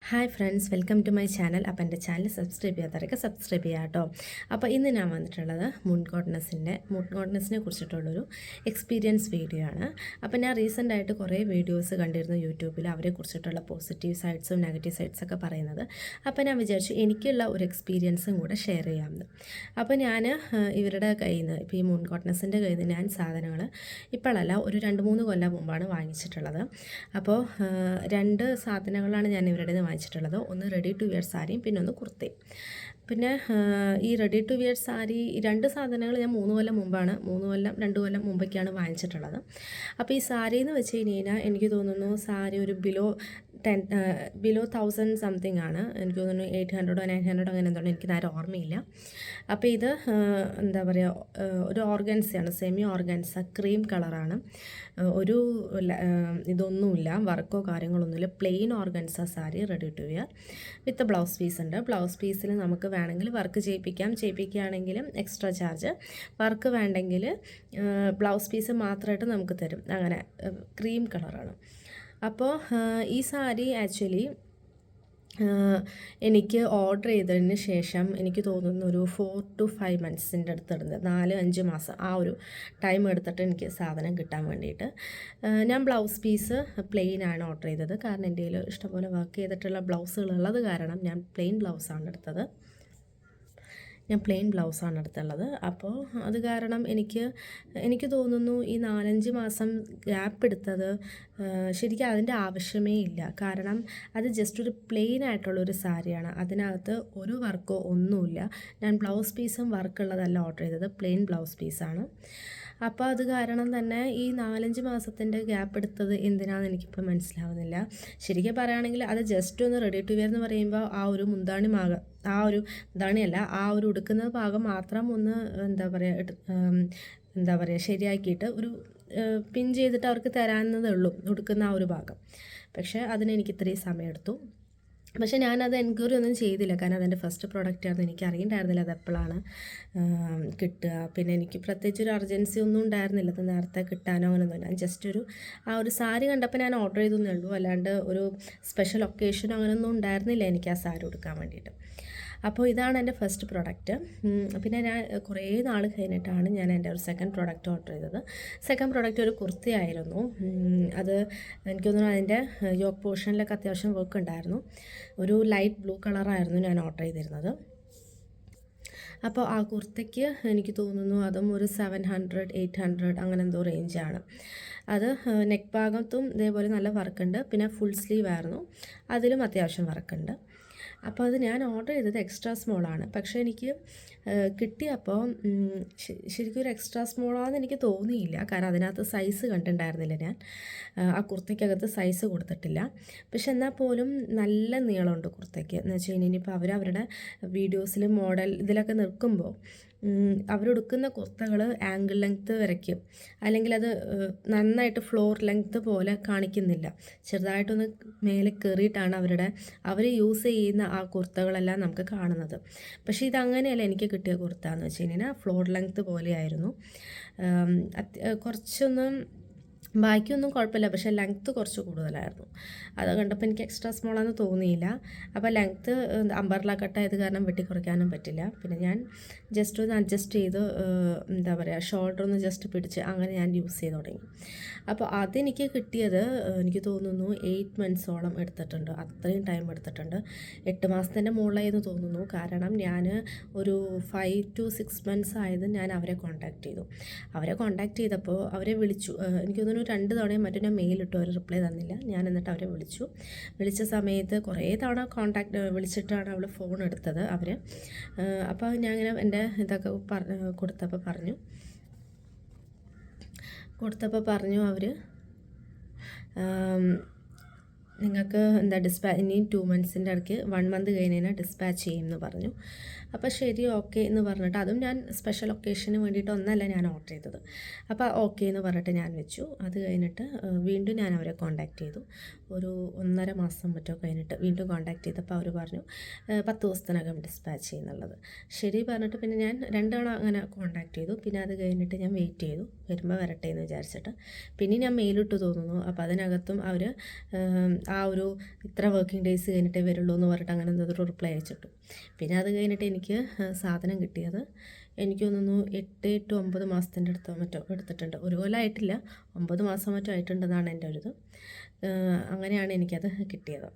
Hi friends, welcome to my channel. അപ്പോൾ എൻ്റെ channel subscribe ചെയ്യാത്തവരൊക്കെ subscribe ചെയ്യാം കേട്ടോ. അപ്പോൾ ഇന്ന് ഞാൻ വന്നിട്ടുള്ളത് മൂൺ ഗോഡ്നെസ്സിനെ കുറിച്ചിട്ടുള്ളൊരു എക്സ്പീരിയൻസ് വീഡിയോ ആണ്. അപ്പോൾ ഞാൻ റീസെൻ്റ് ആയിട്ട് കുറേ വീഡിയോസ് കണ്ടിരുന്നു യൂട്യൂബിൽ, അവരെ കുറിച്ചിട്ടുള്ള പോസിറ്റീവ് സൈഡ്സും നെഗറ്റീവ് സൈഡ്സൊക്കെ പറയുന്നത്. അപ്പോൾ ഞാൻ വിചാരിച്ചു എനിക്കുള്ള ഒരു എക്സ്പീരിയൻസും കൂടെ ഷെയർ ചെയ്യാമെന്ന്. അപ്പോൾ ഞാൻ ഇവരുടെ കയ്യിൽ നിന്ന്, ഇപ്പോൾ ഈ മൂൺ ഗോഡ്നെസ്സിൻ്റെ കയ്യിൽ നിന്ന് ഞാൻ സാധനങ്ങൾ ഇപ്പോഴല്ല, ഒരു 2-3 കൊല്ലം മുമ്പാണ് വാങ്ങിച്ചിട്ടുള്ളത്. അപ്പോൾ 2 സാധനങ്ങളാണ് ഞാൻ ഇവരുടെ നിന്ന് വാങ്ങിച്ചിട്ടുള്ളത്. ഒന്ന് റെഡി ടു വെയർ സാരിയും പിന്നെ ഒന്ന് കുർത്തയും. പിന്നെ ഈ റെഡി ടു വെയർ സാരി, ഈ 2 സാധനങ്ങൾ ഞാൻ 2 കൊല്ലം മുമ്പൊക്കെയാണ് വാങ്ങിച്ചിട്ടുള്ളത്. അപ്പോൾ ഈ സാരി എന്ന് വെച്ച് കഴിഞ്ഞാൽ എനിക്ക് തോന്നുന്നു സാരി ഒരു ബിലോ 1000 സംതിങ് ആണ്. എനിക്ക് തോന്നുന്നു 800 900 അങ്ങനെ എന്താണ്, എനിക്ക് നേരെ ഓർമ്മയില്ല. അപ്പോൾ ഇത് എന്താ പറയുക, ഒരു ഓർഗൻസയാണ്, സെമി ഓർഗൻസ, ക്രീം കളറാണ്. ഒരു ഇതൊന്നുമില്ല, വർക്കോ കാര്യങ്ങളൊന്നുമില്ല, plain organza sari ready to wear with blouse piece ഉണ്ട്. ബ്ലൗസ് പീസിൽ നമുക്ക് വേണമെങ്കിൽ വർക്ക് ചെയ്യിപ്പിക്കുകയാണെങ്കിലും എക്സ്ട്രാ ചാർജ്, വർക്ക് വേണ്ടെങ്കിൽ ബ്ലൗസ് പീസ് മാത്രമായിട്ട് നമുക്ക് തരും. അങ്ങനെ ക്രീം കളറാണ്. അപ്പോൾ ഈ സാരി ആക്ച്വലി എനിക്ക് ഓർഡർ ചെയ്തതിന് ശേഷം എനിക്ക് തോന്നുന്നു ഒരു 4 to 5 months അടുത്തെടുത്ത് 4-5 മാസം ആ ഒരു ടൈം എടുത്തിട്ട് എനിക്ക് സാധനം കിട്ടാൻ വേണ്ടിയിട്ട്. ഞാൻ ബ്ലൗസ് പീസ് പ്ലെയിൻ ആണ് ഓർഡർ ചെയ്തത്. കാരണം എൻ്റെ കയ്യിൽ ഇഷ്ടംപോലെ വർക്ക് ചെയ്തിട്ടുള്ള ബ്ലൗസുകളുള്ളത് കാരണം ഞാൻ പ്ലെയിൻ ബ്ലൗസാണ് എടുത്തത്. എടുത്തുള്ളത്. അപ്പോൾ അത് കാരണം എനിക്ക് തോന്നുന്നു ഈ 4-5 മാസം ഗ്യാപ്പ് എടുത്തത് ശരിക്കും അതിൻ്റെ ആവശ്യമേ ഇല്ല. കാരണം അത് ജസ്റ്റ് ഒരു പ്ലെയിൻ ആയിട്ടുള്ളൊരു സാരിയാണ്, അതിനകത്ത് ഒരു വർക്കോ ഒന്നുമില്ല. ഞാൻ ബ്ലൗസ് പീസും വർക്കുള്ളതല്ല ഓർഡർ ചെയ്തത്, പ്ലെയിൻ ബ്ലൗസ് പീസാണ്. അപ്പോൾ അത് കാരണം തന്നെ ഈ 4-5 മാസത്തിൻ്റെ ഗ്യാപ്പ് എടുത്തത് എന്തിനാണെന്ന് എനിക്കിപ്പോൾ മനസ്സിലാവുന്നില്ല. ശരിക്കും പറയുകയാണെങ്കിൽ അത് ജസ്റ്റ് ഒന്ന് റെഡി ടു വെയർ എന്ന് പറയുമ്പോൾ ആ ഒരു മുന്താണിയല്ല, ആ ഒരു ഉടുക്കുന്ന ഭാഗം മാത്രം ഒന്ന് എന്താ പറയുക ശരിയാക്കിയിട്ട് ഒരു പിൻ ചെയ്തിട്ട് അവർക്ക് തരാവുന്നതേ ഉള്ളൂ, ഉടുക്കുന്ന ആ ഒരു ഭാഗം. പക്ഷേ അതിനെനിക്ക് ഇത്രയും സമയമെടുത്തു. പക്ഷേ ഞാനത് എൻക്വയറി ഒന്നും ചെയ്തില്ല, കാരണം അതെൻ്റെ ഫസ്റ്റ് പ്രോഡക്റ്റായിരുന്നു. എനിക്ക് അറിയണ്ടായിരുന്നില്ല അത് എപ്പോഴാണ് കിട്ടുക. പിന്നെ എനിക്ക് പ്രത്യേകിച്ച് ഒരു അർജൻസി ഒന്നും ഉണ്ടായിരുന്നില്ല, അത് നേരത്തെ കിട്ടാനോ അങ്ങനെയൊന്നുമില്ല. ഞാൻ ജസ്റ്റ് ആ ഒരു സാരി കണ്ടപ്പോൾ ഞാൻ ഓർഡർ ചെയ്തേ ഉള്ളൂ, അല്ലാണ്ട് ഒരു സ്പെഷ്യൽ ഒക്കേഷനോ അങ്ങനെയൊന്നും ഉണ്ടായിരുന്നില്ല എനിക്ക് ആ സാരി കൊടുക്കാൻ വേണ്ടിയിട്ട്. അപ്പോൾ ഇതാണ് എൻ്റെ ഫസ്റ്റ് പ്രോഡക്റ്റ്. പിന്നെ ഞാൻ കുറേ നാൾ കഴിഞ്ഞിട്ടാണ് ഞാൻ എൻ്റെ ഒരു സെക്കൻഡ് പ്രോഡക്റ്റ് ഓർഡർ ചെയ്തത്. സെക്കൻഡ് പ്രോഡക്റ്റ് ഒരു കുർത്തിയായിരുന്നു. അത് എനിക്ക് തോന്നുന്നു അതിൻ്റെ യോക്ക് പോർഷനിലൊക്കെ അത്യാവശ്യം വർക്ക് ഉണ്ടായിരുന്നു. ഒരു ലൈറ്റ് ബ്ലൂ കളറായിരുന്നു ഞാൻ ഓർഡർ ചെയ്തിരുന്നത്. അപ്പോൾ ആ കുർത്തയ്ക്ക് എനിക്ക് തോന്നുന്നു അതും ഒരു 700-800 അങ്ങനെ എന്തോ റേഞ്ചാണ്. അത് നെക്ക് ഭാഗത്തും ഇതേപോലെ നല്ല വർക്കുണ്ട്. പിന്നെ ഫുൾ സ്ലീവ് ആയിരുന്നു, അതിലും അത്യാവശ്യം വർക്കുണ്ട്. അപ്പോൾ അത് ഞാൻ ഓർഡർ ചെയ്തത് എക്സ്ട്രാ സ്മോളാണ്. പക്ഷേ എനിക്ക് കിട്ടിയപ്പോൾ ശരിക്കും ഒരു എക്സ്ട്രാ സ്മോളാണെന്ന് എനിക്ക് തോന്നിയില്ല, കാരണം അതിനകത്ത് സൈസ് കണ്ടിട്ടുണ്ടായിരുന്നില്ല. ഞാൻ ആ കുർത്തയ്ക്കകത്ത് സൈസ് കൊടുത്തിട്ടില്ല. പക്ഷെ എന്നാൽ പോലും നല്ല നീളമുണ്ട് കുർത്തയ്ക്ക്. എന്ന് വെച്ച് കഴിഞ്ഞാൽ ഇനിയിപ്പോൾ അവരുടെ വീഡിയോസിൽ മോഡൽ ഇതിലൊക്കെ നിൽക്കുമ്പോൾ അവരെടുക്കുന്ന കുർത്തകൾ ആംഗിൾ ലെങ്ത്ത് വരയ്ക്കും, അല്ലെങ്കിൽ അത് നന്നായിട്ട് ഫ്ലോർ ലെങ്ത്ത് പോലെ കാണിക്കുന്നില്ല, ചെറുതായിട്ടൊന്ന് മേലെ കയറിയിട്ടാണ് അവർ യൂസ് ചെയ്യുന്ന ആ കുർത്തകളെല്ലാം നമുക്ക് കാണുന്നത്. പക്ഷേ ഇതങ്ങനെയല്ല എനിക്ക് കിട്ടിയ കുർത്ത എന്ന് വെച്ച് കഴിഞ്ഞാൽ ഫ്ലോർ ലെങ്ത്ത് പോലെയായിരുന്നു. കുറച്ചൊന്നും ബാക്കിയൊന്നും കുഴപ്പമില്ല, പക്ഷേ ലെങ്ത്ത് കുറച്ച് കൂടുതലായിരുന്നു. അത് കണ്ടപ്പോൾ എനിക്ക് എക്സ്ട്രാ സ്മോളാണെന്ന് തോന്നിയില്ല. അപ്പോൾ ലെങ്ത്ത് അമ്പർല കട്ടായത് കാരണം വെട്ടിക്കുറയ്ക്കാനും പറ്റില്ല. പിന്നെ ഞാൻ ജസ്റ്റ് ഒന്ന് അഡ്ജസ്റ്റ് ചെയ്ത് എന്താ പറയുക, ഷോൾഡർ ഒന്ന് ജസ്റ്റ് പിടിച്ച് അങ്ങനെ ഞാൻ യൂസ് ചെയ്ത് തുടങ്ങി. അപ്പോൾ അതെനിക്ക് കിട്ടിയത് എനിക്ക് തോന്നുന്നു 8 months എടുത്തിട്ടുണ്ട്. അത്രയും ടൈം എടുത്തിട്ടുണ്ട്. 8 മാസത്തിൻ്റെ മുകളിലായെന്ന് തോന്നുന്നു. കാരണം ഞാൻ ഒരു 5 to 6 months ആയത് ഞാൻ അവരെ കോൺടാക്റ്റ് ചെയ്തപ്പോൾ അവരെ വിളിച്ചു. എനിക്ക് തോന്നുന്നു 2 തവണയും മറ്റും ഞാൻ മെയിലിട്ടു, അവർ റിപ്ലൈ തന്നില്ല. ഞാൻ എന്നിട്ട് അവരെ വിളിച്ച സമയത്ത് കുറേ തവണ വിളിച്ചിട്ടാണ് അവൾ ഫോൺ എടുത്തത് അവർ. അപ്പോൾ ഞാൻ ഇങ്ങനെ എൻ്റെ ഇതൊക്കെ കൊടുത്തപ്പോൾ പറഞ്ഞു അവർ നിങ്ങൾക്ക് ഇനി 2 months ഇടയ്ക്ക് 1 month കഴിഞ്ഞാൽ ഡിസ്പാച്ച് ചെയ്യുമെന്ന് പറഞ്ഞു. അപ്പോൾ ശരി, ഓക്കെ എന്ന് പറഞ്ഞിട്ട്, അതും ഞാൻ സ്പെഷ്യൽ ഒക്കേഷന് വേണ്ടിയിട്ടൊന്നല്ല ഞാൻ ഓർഡർ ചെയ്തത്. അപ്പോൾ ഓക്കെ എന്ന് പറഞ്ഞിട്ട് ഞാൻ വെച്ചു. അത് കഴിഞ്ഞിട്ട് വീണ്ടും ഞാൻ അവരെ കോൺടാക്റ്റ് ചെയ്തു. ഒരു 1.5 മാസം മറ്റോ കഴിഞ്ഞിട്ട് വീണ്ടും കോൺടാക്ട് ചെയ്തപ്പോൾ അവർ പറഞ്ഞു 10 ദിവസത്തിനകം ഡിസ്പാച്ച് ചെയ്യുന്നുള്ളത്. ശരി പറഞ്ഞിട്ട് പിന്നെ ഞാൻ 2 തവണ അങ്ങനെ കോൺടാക്ട് ചെയ്തു. പിന്നെ അത് കഴിഞ്ഞിട്ട് ഞാൻ വെയിറ്റ് ചെയ്തു, വരുമ്പോൾ വരട്ടെ എന്ന് വിചാരിച്ചിട്ട്. പിന്നെ ഞാൻ മെയിലിട്ട് തോന്നുന്നു. അപ്പോൾ അതിനകത്തും അവർ ആ ഒരു ഇത്ര വർക്കിംഗ് ഡേയ്സ് കഴിഞ്ഞിട്ടേ വരുള്ളൂ എന്ന് പറഞ്ഞിട്ട് അങ്ങനെ എന്തൊരു റിപ്ലൈ അയച്ചിട്ടു. പിന്നെ അത് കഴിഞ്ഞിട്ട് എനിക്ക് സാധനം കിട്ടിയത് എനിക്ക് തോന്നുന്നു 8 to 9 മാസത്തിൻ്റെ അടുത്തോ മറ്റോ എടുത്തിട്ടുണ്ട്. ഒരു കൊല്ലമായിട്ടില്ല, 9 മാസം മറ്റോ ആയിട്ടുണ്ടെന്നാണ് എൻ്റെ ഒരു ഇത്. അങ്ങനെയാണ് എനിക്കത് കിട്ടിയത്.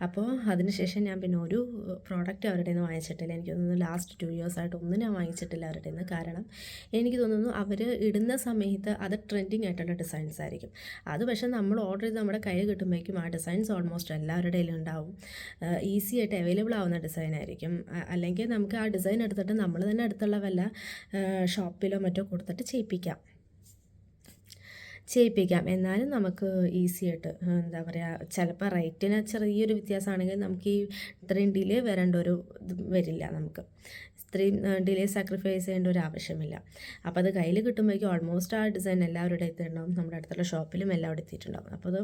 അപ്പോൾ അതിനുശേഷം ഞാൻ പിന്നെ ഒരു പ്രോഡക്റ്റ് അവരുടെ നിന്ന് വാങ്ങിച്ചിട്ടില്ല. എനിക്ക് തോന്നുന്നു ലാസ്റ്റ് 2 years ആയിട്ട് ഒന്നും ഞാൻ വാങ്ങിച്ചിട്ടില്ല അവരുടെ നിന്ന്. കാരണം എനിക്ക് തോന്നുന്നു അവർ ഇടുന്ന സമയത്ത് അത് ട്രെൻഡിങ് ആയിട്ടുള്ള ഡിസൈൻസ് ആയിരിക്കും. അത് പക്ഷേ നമ്മൾ ഓർഡർ ചെയ്ത് നമ്മുടെ കയ്യിൽ കിട്ടുമ്പോഴേക്കും ആ ഡിസൈൻസ് ഓൾമോസ്റ്റ് എല്ലാവരുടെ കയ്യിലും ഉണ്ടാവും. ഈസി ആയിട്ട് അവൈലബിൾ ആവുന്ന ഡിസൈൻ ആയിരിക്കും. അല്ലെങ്കിൽ നമുക്ക് ആ ഡിസൈൻ എടുത്തിട്ട് നമ്മൾ തന്നെ അടുത്തുള്ള വല്ല ഷോപ്പിലോ മറ്റോ കൊടുത്തിട്ട് ചെയ്യിപ്പിക്കാം. എന്നാലും നമുക്ക് ഈസി ആയിട്ട് എന്താ പറയുക, ചിലപ്പോൾ റേറ്റിന് ചെറിയൊരു വ്യത്യാസമാണെങ്കിൽ നമുക്ക് ഈ ഇത്രയും ഡിലേ വരേണ്ട ഒരു ഇത് വരില്ല. നമുക്ക് ഇത്രയും ഡിലേ സാക്രിഫൈസ് ചെയ്യേണ്ട ഒരു ആവശ്യമില്ല. അപ്പോൾ അത് കയ്യിൽ കിട്ടുമ്പോഴേക്കും ഓൾമോസ്റ്റ് ആ ഡിസൈൻ എല്ലാവരുടെ എത്തിയിട്ടുണ്ടാവും, നമ്മുടെ അടുത്തുള്ള ഷോപ്പിലും എല്ലാവരും എത്തിയിട്ടുണ്ടാവും. അപ്പോൾ അത്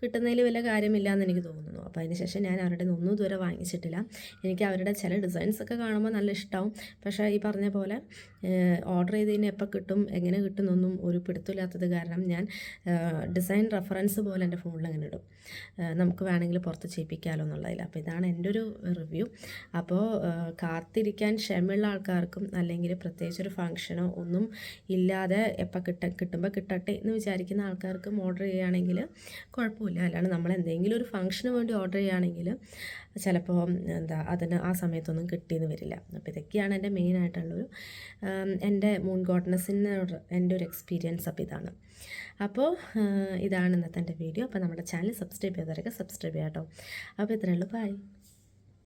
കിട്ടുന്നതിൽ വലിയ കാര്യമില്ല എന്ന് എനിക്ക് തോന്നുന്നു. അപ്പോൾ അതിന് ശേഷം ഞാൻ അവരുടെ ഒന്നും ഇതുവരെ വാങ്ങിച്ചിട്ടില്ല. എനിക്ക് അവരുടെ ചില ഡിസൈൻസൊക്കെ കാണുമ്പോൾ നല്ല ഇഷ്ടമാവും. പക്ഷേ ഈ പറഞ്ഞ പോലെ ഓർഡർ ചെയ്തതിന് എപ്പോൾ കിട്ടും എങ്ങനെ കിട്ടുന്നൊന്നും ഒരു പിടുത്തമില്ലാത്തത് കാരണം ഞാൻ ഡിസൈൻ റെഫറൻസ് പോലെ എൻ്റെ ഫോണിൽ അങ്ങനെ ഇടും, നമുക്ക് വേണമെങ്കിൽ പുറത്ത് ചെയ്യിപ്പിക്കാമല്ലോ എന്നുള്ളതിൽ. അപ്പോൾ ഇതാണ് എൻ്റെ ഒരു റിവ്യൂ. അപ്പോൾ കാത്തിരിക്കാൻ ക്ഷമയുള്ള ആൾക്കാർക്കും അല്ലെങ്കിൽ പ്രത്യേകിച്ചൊരു ഫംഗ്ഷനോ ഒന്നും ഇല്ലാതെ എപ്പോൾ കിട്ടുമ്പോൾ കിട്ടട്ടെ എന്ന് വിചാരിക്കുന്ന ആൾക്കാർക്കും ഓർഡർ ചെയ്യുകയാണെങ്കിൽ കുഴപ്പമില്ല. അല്ലാണ്ട് നമ്മൾ എന്തെങ്കിലും ഒരു ഫംഗ്ഷന് വേണ്ടി ഓർഡർ ചെയ്യുകയാണെങ്കിൽ ചിലപ്പോൾ അതിന് ആ സമയത്തൊന്നും കിട്ടിയെന്ന് വരില്ല. അപ്പോൾ ഇതൊക്കെയാണ് എൻ്റെ മെയിനായിട്ടുള്ളൊരു എൻ്റെ മൂൺ ഗോഡ്നെസ്സിനോട് എൻ്റെ ഒരു എക്സ്പീരിയൻസ്. അപ്പോൾ ഇതാണ്. അപ്പോൾ ഇതാണ് ഇന്നത്തെ എൻ്റെ വീഡിയോ. അപ്പോൾ നമ്മുടെ ചാനൽ സബ്സ്ക്രൈബ് ചെയ്തവരൊക്കെ സബ്സ്ക്രൈബ് ചെയ്യാം കേട്ടോ. അപ്പോൾ ഇത്രയേ ഉള്ളൂ. ബൈ.